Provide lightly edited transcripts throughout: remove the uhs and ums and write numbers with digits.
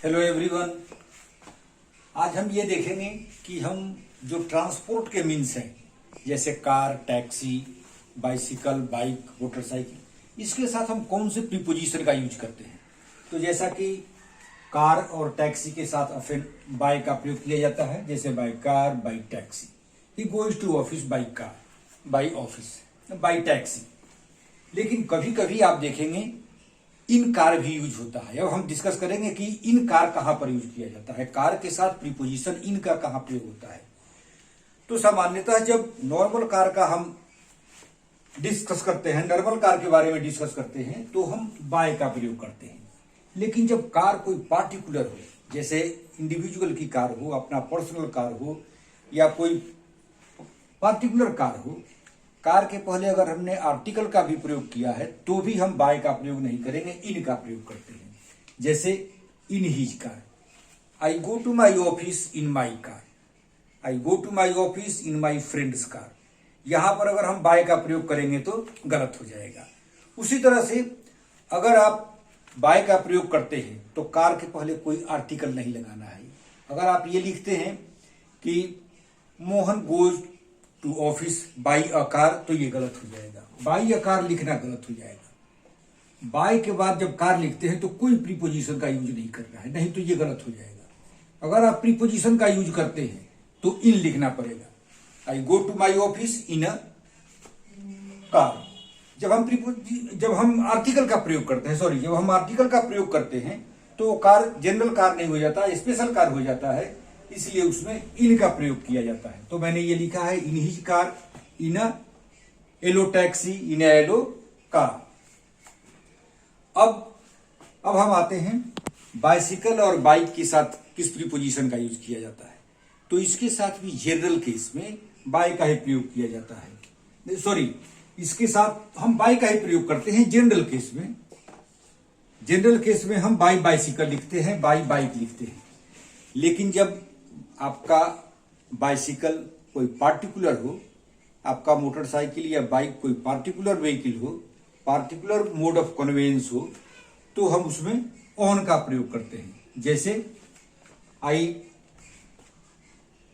Hello everyone. आज हम ये देखेंगे कि हम जो ट्रांसपोर्ट के मीन्स हैं जैसे car, taxi, bicycle, bike, motorcycle, इसके साथ हम कौन से प्रीपोजिशन का यूज करते हैं। तो जैसा कि कार और टैक्सी के साथ फिर बाय का प्रयोग किया जाता है, जैसे by car, by taxi. He goes to office by car, by office, by taxi. लेकिन कभी कभी आप देखेंगे इन कार भी यूज होता है। अब हम डिस्कस करेंगे कि इन कार कहां पर यूज किया जाता है, कार के साथ प्रीपोजिशन इन का कहां प्रयोग होता है। तो सामान्यतः जब नॉर्मल कार का हम डिस्कस करते हैं, नॉर्मल कार के बारे में डिस्कस करते हैं, तो हम बाय का प्रयोग करते हैं। लेकिन जब कार कोई पार्टिकुलर हो, जैसे इंडिविजुअल की कार हो, अपना पर्सनल कार हो, या कोई पार्टिकुलर कार हो, कार के पहले अगर हमने आर्टिकल का भी प्रयोग किया है तो भी हम बाय का प्रयोग नहीं करेंगे, इन का प्रयोग करते हैं। जैसे in his car, I go to my office in my car, I go to my office in my friend's car. यहां पर अगर हम बाय का प्रयोग करेंगे तो गलत हो जाएगा। उसी तरह से अगर आप बाय का प्रयोग करते हैं तो कार के पहले कोई आर्टिकल नहीं लगाना है। अगर आप ये लिखते हैं कि Mohan goes to office by a car, तो ये गलत हो जाएगा। बाई अ कार लिखना गलत हो जाएगा। बाय के बाद जब कार लिखते हैं तो कोई प्रीपोजिशन का यूज नहीं करना है, नहीं तो ये गलत हो जाएगा। अगर आप प्रीपोजिशन का यूज करते हैं तो इन लिखना पड़ेगा। I go to my office in a car. जब हम आर्टिकल का प्रयोग करते हैं, जब हम आर्टिकल का प्रयोग करते हैं तो कार जनरल कार नहीं हो जाता, स्पेशल कार हो जाता है, इसलिए उसमें इन का प्रयोग किया जाता है। तो मैंने ये लिखा है इन हिज कार, इन अ येलो टैक्सी, इन अ येलो कार। अब हम आते हैं बाइसिकल और बाइक के साथ किस प्रीपोजिशन का यूज किया जाता है। तो इसके साथ भी जनरल केस में बाय का ही प्रयोग किया जाता है। इसके साथ हम बाय का ही प्रयोग करते हैं जनरल केस में। जनरल केस में हम बाय बाइसिकल लिखते हैं, बाय बाइक लिखते हैं। लेकिन जब आपका बाइसिकल कोई पार्टिकुलर हो, आपका मोटरसाइकिल या बाइक कोई पार्टिकुलर व्हीकल हो, पार्टिकुलर मोड ऑफ कन्वेंस हो, तो हम उसमें ऑन का प्रयोग करते हैं। जैसे I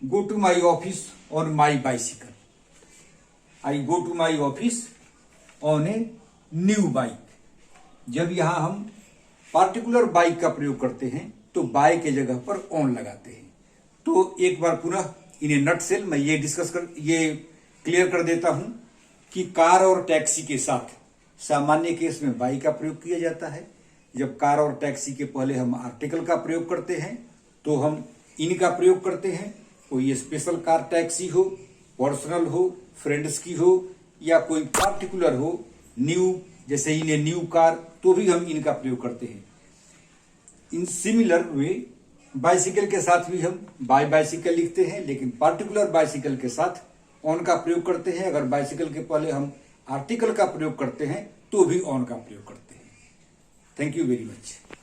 go to my office on my bicycle, I go to my office on a new bike. जब यहां हम पार्टिकुलर बाइक का प्रयोग करते हैं तो बाय के जगह पर ऑन लगाते हैं। तो एक बार पुनः इन ए नटसेल मैं ये क्लियर कर देता हूं कि कार और टैक्सी के साथ सामान्य केस में बाय का प्रयोग किया जाता है। जब कार और टैक्सी के पहले हम आर्टिकल का प्रयोग करते हैं तो हम इन का प्रयोग करते हैं। कोई स्पेशल कार टैक्सी हो, पर्सनल हो, फ्रेंड्स की हो, या कोई पार्टिकुलर हो, न्यू, जैसे इन ए न्यू कार, तो भी हम इनका प्रयोग करते हैं। इन सिमिलर वे बाइसिकल के साथ भी हम बाय बाइसिकल लिखते हैं, लेकिन पार्टिकुलर बाइसिकल के साथ ऑन का प्रयोग करते हैं। अगर बाइसिकल के पहले हम आर्टिकल का प्रयोग करते हैं तो भी ऑन का प्रयोग करते हैं। Thank you very much.